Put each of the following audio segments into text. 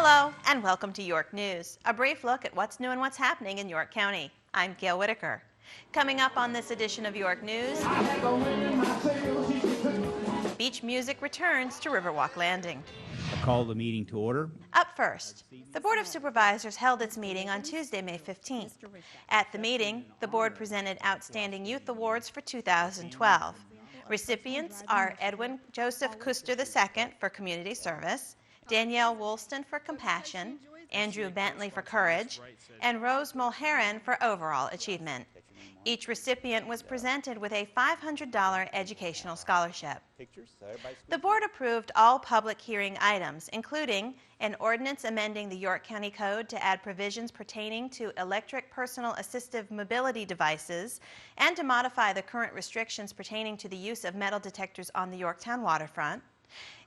Hello and welcome to York News, a brief look at what's new and what's happening in York County. I'm Gail Whitaker. Coming up on this edition of York News, beach music returns to Riverwalk Landing. I call the meeting to order. Up first, the Board of Supervisors held its meeting on Tuesday, May 15th. At the meeting, the board presented Outstanding Youth Awards for 2012. Recipients are Edwin Joseph Custer II for Community Service, Danielle Woolston for Compassion, Andrew Bentley for Courage, and Rose Mulheron for Overall Achievement. Each recipient was presented with a $500 educational scholarship. The board approved all public hearing items, including an ordinance amending the York County Code to add provisions pertaining to electric personal assistive mobility devices and to modify the current restrictions pertaining to the use of metal detectors on the Yorktown waterfront,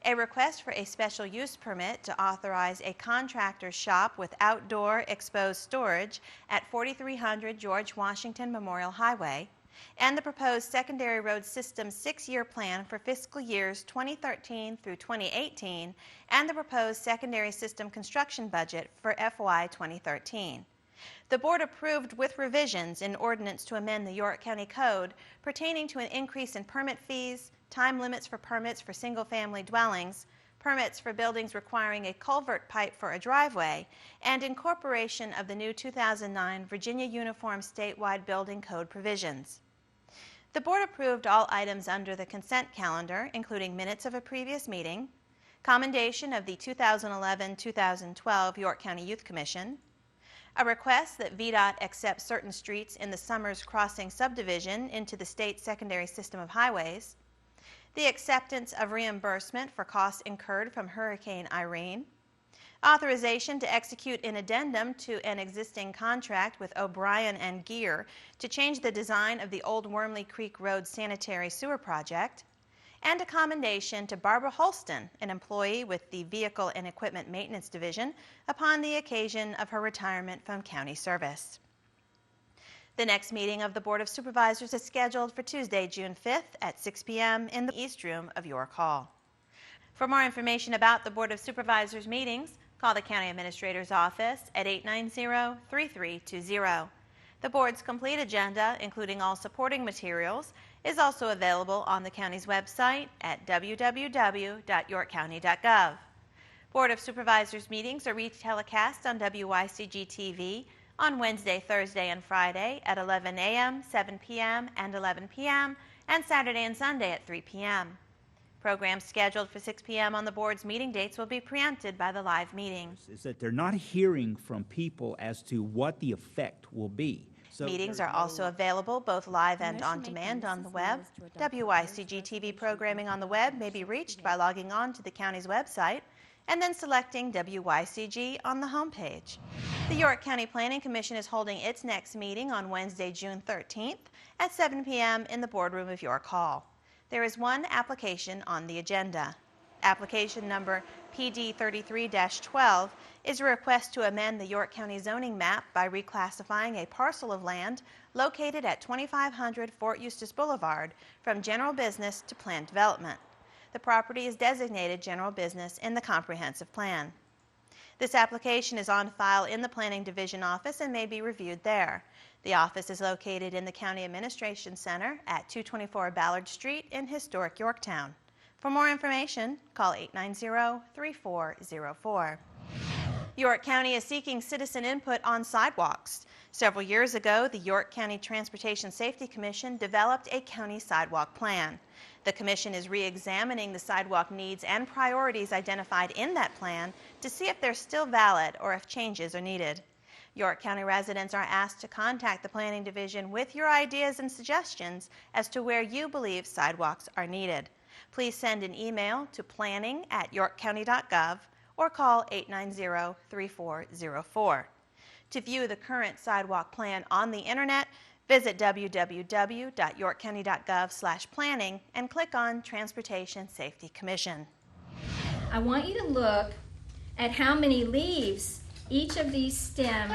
a request for a special use permit to authorize a contractor's shop with outdoor exposed storage at 4300 George Washington Memorial Highway, and the proposed secondary road system 6-year plan for fiscal years 2013 through 2018, and the proposed secondary system construction budget for FY 2013. The board approved with revisions an ordinance to amend the York County Code pertaining to an increase in permit fees, time limits for permits for single-family dwellings, permits for buildings requiring a culvert pipe for a driveway, and incorporation of the new 2009 Virginia Uniform Statewide Building Code provisions. The board approved all items under the consent calendar, including minutes of a previous meeting, commendation of the 2011-2012 York County Youth Commission, a request that VDOT accept certain streets in the Summers Crossing subdivision into the state secondary system of highways, the acceptance of reimbursement for costs incurred from Hurricane Irene, authorization to execute an addendum to an existing contract with O'Brien and Gear to change the design of the Old Wormley Creek Road sanitary sewer project, and a commendation to Barbara Holston, an employee with the Vehicle and Equipment Maintenance Division, upon the occasion of her retirement from county service. The next meeting of the Board of Supervisors is scheduled for Tuesday, June 5th at 6 p.m. in the East Room of York Hall. For more information about the Board of Supervisors meetings, call the County Administrator's Office at 890-3320. The Board's complete agenda, including all supporting materials, is also available on the county's website at www.yorkcounty.gov. Board of Supervisors meetings are retelecast on WYCG TV on Wednesday, Thursday, and Friday at 11 a.m., 7 p.m., and 11 p.m., and Saturday and Sunday at 3 p.m. Programs scheduled for 6 p.m. on the board's meeting dates will be preempted by the live meeting. Is that they're not hearing from people as to what the effect will be. So meetings are also available both live and on demand on the web. WYCG TV programming on the web may be reached by logging on to the county's website and then selecting WYCG on the homepage. The York County Planning Commission is holding its next meeting on Wednesday, June 13th at 7 p.m. in the boardroom of York Hall. There is one application on the agenda. Application number PD 33-12 is a request to amend the York County zoning map by reclassifying a parcel of land located at 2500 Fort Eustis Boulevard from general business to planned development. The property is designated general business in the comprehensive plan. This application is on file in the Planning Division office and may be reviewed there. The office is located in the County Administration Center at 224 Ballard Street in historic Yorktown. For more information, call 890-3404. York County is seeking citizen input on sidewalks. Several years ago, the York County Transportation Safety Commission developed a county sidewalk plan. The commission is re-examining the sidewalk needs and priorities identified in that plan to see if they're still valid or if changes are needed. York County residents are asked to contact the Planning Division with your ideas and suggestions as to where you believe sidewalks are needed. Please send an email to planning@yorkcounty.gov or call 890-3404. To view the current sidewalk plan on the internet, visit www.yorkcounty.gov/planning and click on Transportation Safety Commission. I want you to look at how many leaves each of these stems.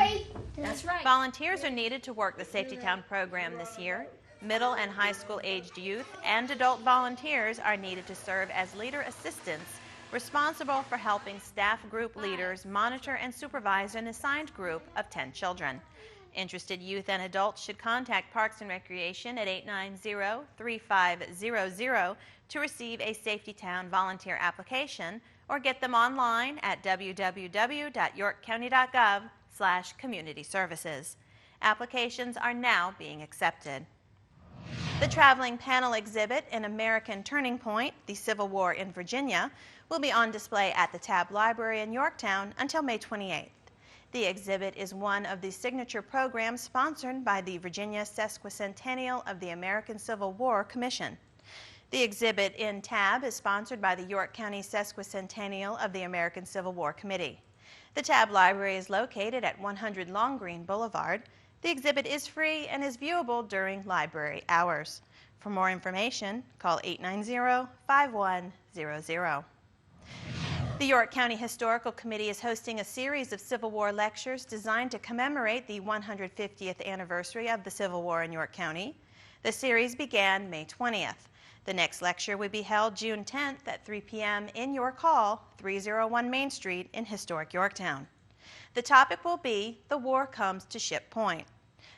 That's right. Volunteers are needed to work the Safety Town program this year. Middle and high school aged youth and adult volunteers are needed to serve as leader assistants responsible for helping staff group leaders monitor and supervise an assigned group of 10 children. Interested youth and adults should contact Parks and Recreation at 890-3500 to receive a Safety Town volunteer application, or get them online at www.yorkcounty.gov/community services. Applications are now being accepted. The traveling panel exhibit, An American Turning Point, the Civil War in Virginia, will be on display at the Tabb Library in Yorktown until May 28th. The exhibit is one of the signature programs sponsored by the Virginia Sesquicentennial of the American Civil War Commission. The exhibit in Tabb is sponsored by the York County Sesquicentennial of the American Civil War Committee. The Tabb Library is located at 100 Long Green Boulevard. The exhibit is free and is viewable during library hours. For more information, call 890-5100. The York County Historical Committee is hosting a series of Civil War lectures designed to commemorate the 150th anniversary of the Civil War in York County. The series began May 20th. The next lecture will be held June 10th at 3 p.m. in York Hall, 301 Main Street in historic Yorktown. The topic will be The War Comes to Ship Point.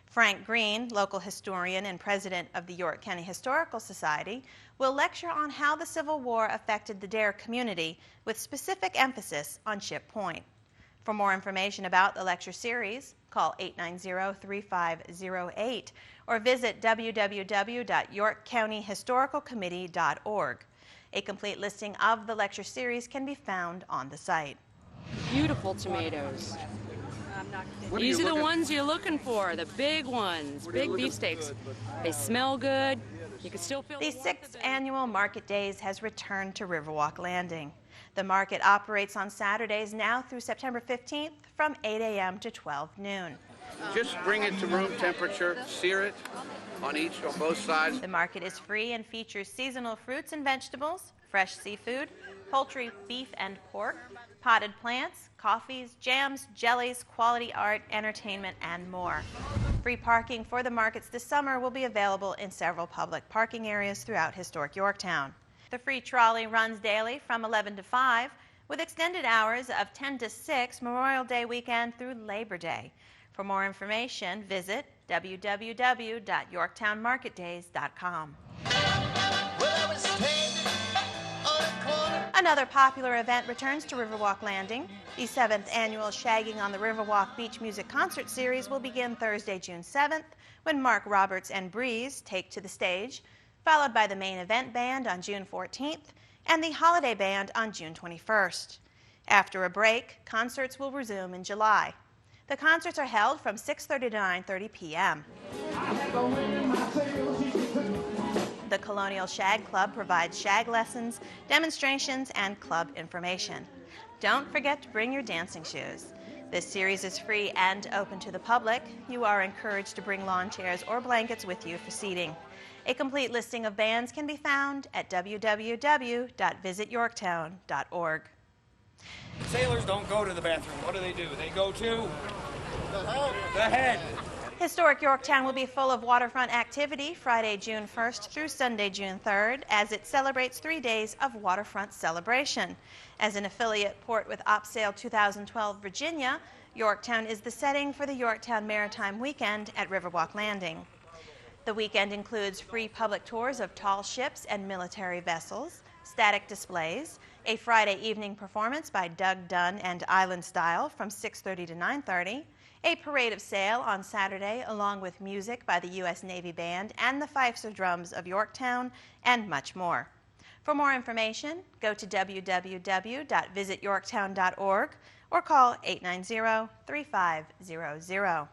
Frank Green, local historian and president of the York County Historical Society, will lecture on how the Civil War affected the Dare community, with specific emphasis on Ship Point. For more information about the lecture series, call 890-3508 or visit www.yorkcountyhistoricalcommittee.org. A complete listing of the lecture series can be found on the site. Beautiful tomatoes. These are the ones you're looking for, the big ones, big beefsteaks. They smell good. You can still feel the 6th annual Market Days has returned to Riverwalk Landing. The market operates on Saturdays now through September 15th from 8 a.m. to 12 noon. Just bring it to room temperature, sear it on both sides. The market is free and features seasonal fruits and vegetables, fresh seafood, poultry, beef and pork, potted plants, coffees, jams, jellies, quality art, entertainment, and more. Free parking for the markets this summer will be available in several public parking areas throughout historic Yorktown. The free trolley runs daily from 11 to 5, with extended hours of 10 to 6 Memorial Day weekend through Labor Day. For more information, visit www.yorktownmarketdays.com. Another popular event returns to Riverwalk Landing. The 7th annual Shagging on the Riverwalk Beach Music Concert Series will begin Thursday, June 7th, when Mark Roberts and Breeze take to the stage, followed by the main event band on June 14th and the holiday band on June 21st. After a break, concerts will resume in July. The concerts are held from 6:30 to 9:30 p.m. The Colonial Shag Club provides shag lessons, demonstrations, and club information. Don't forget to bring your dancing shoes. This series is free and open to the public. You are encouraged to bring lawn chairs or blankets with you for seating. A complete listing of bands can be found at www.visityorktown.org. Sailors don't go to the bathroom. What do? They go to the head. Historic Yorktown will be full of waterfront activity Friday, June 1st through Sunday, June 3rd, as it celebrates 3 days of waterfront celebration. As an affiliate port with OpSail 2012 Virginia, Yorktown is the setting for the Yorktown Maritime Weekend at Riverwalk Landing. The weekend includes free public tours of tall ships and military vessels, static displays, a Friday evening performance by Doug Dunn and Island Style from 6:30 to 9:30, a parade of sail on Saturday along with music by the U.S. Navy Band and the Fifes of Drums of Yorktown, and much more. For more information, go to www.visityorktown.org or call 890-3500.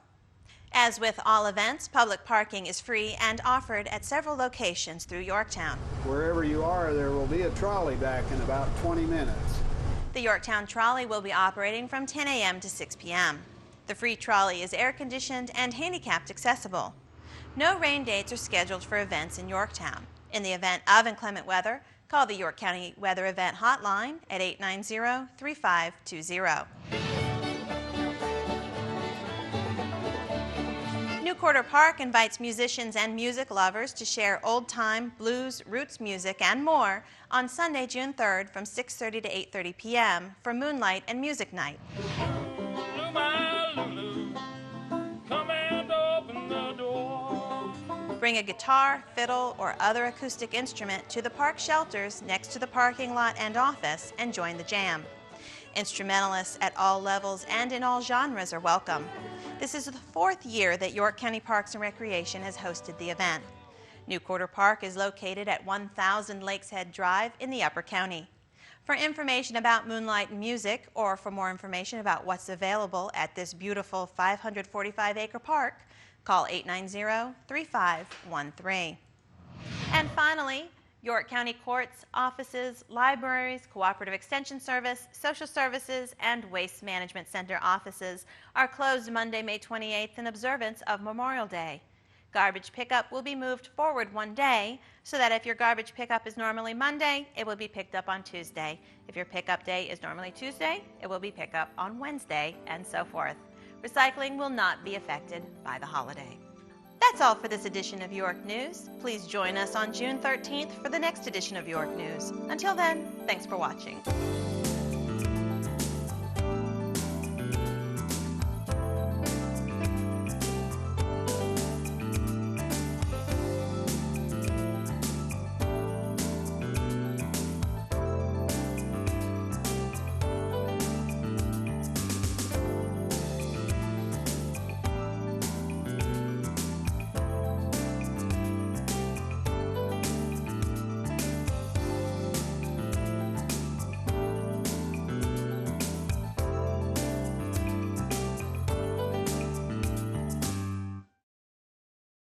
As with all events, public parking is free and offered at several locations through Yorktown. Wherever you are, there will be a trolley back in about 20 minutes. The Yorktown trolley will be operating from 10 a.m. to 6 p.m. The free trolley is air-conditioned and handicapped accessible. No rain dates are scheduled for events in Yorktown. In the event of inclement weather, call the York County Weather Event Hotline at 890-3520. New Quarter Park invites musicians and music lovers to share old-time blues, roots music, and more on Sunday, June 3rd from 6:30 to 8:30 p.m. for Moonlight and Music Night. Bring a guitar, fiddle, or other acoustic instrument to the park shelters next to the parking lot and office and join the jam. Instrumentalists at all levels and in all genres are welcome. This is the 4th year that York County Parks and Recreation has hosted the event. New Quarter Park is located at 1000 Lakes Head Drive in the Upper County. For information about Moonlight and Music, or for more information about what's available at this beautiful 545-acre park, call 890-3513. And finally, York County courts, offices, libraries, Cooperative Extension Service, Social Services, and Waste Management Center offices are closed Monday, May 28th in observance of Memorial Day. Garbage pickup will be moved forward one day so that if your garbage pickup is normally Monday, it will be picked up on Tuesday. If your pickup day is normally Tuesday, it will be picked up on Wednesday, and so forth. Recycling will not be affected by the holiday. That's all for this edition of York News. Please join us on June 13th for the next edition of York News. Until then, thanks for watching.